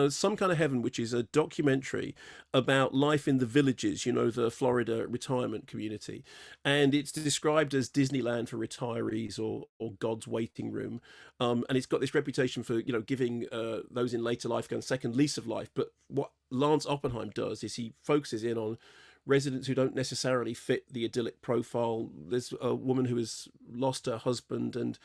Some Kind of Heaven, which is a documentary about life in the villages, the Florida retirement community. And it's described as Disneyland for retirees, or God's waiting room. And it's got this reputation for, giving those in later life kind of second lease of life. But what Lance Oppenheim does is he focuses in on residents who don't necessarily fit the idyllic profile. There's a woman who has lost her husband and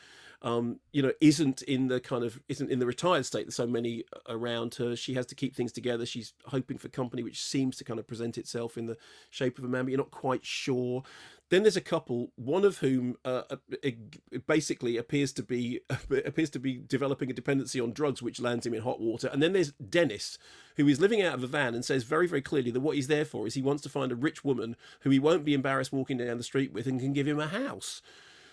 isn't in the retired state that so many around her. She has to keep things together. She's hoping for company, which seems to kind of present itself in the shape of a man, but you're not quite sure. Then there's a couple, one of whom basically appears to be developing a dependency on drugs, which lands him in hot water. And then there's Dennis, who is living out of a van and says very, very clearly that what he's there for is he wants to find a rich woman who he won't be embarrassed walking down the street with and can give him a house.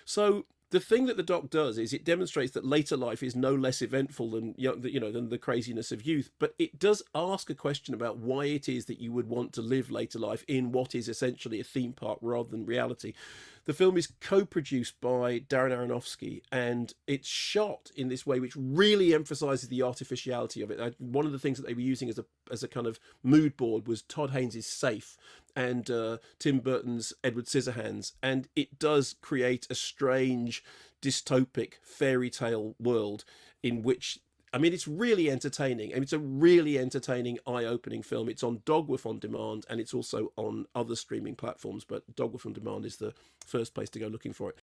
So the thing that the doc does is it demonstrates that later life is no less eventful than the craziness of youth, but it does ask a question about why it is that you would want to live later life in what is essentially a theme park rather than reality. The film is co-produced by Darren Aronofsky, and it's shot in this way which really emphasizes the artificiality of it. One of the things that they were using as a kind of mood board was Todd Haynes' Safe and Tim Burton's Edward Scissorhands, and it does create a strange dystopic fairy tale world in which, I mean, it's really entertaining. And it's a really entertaining, eye-opening film. It's on Dogwoof on Demand, and it's also on other streaming platforms, but Dogwoof on Demand is the first place to go looking for it.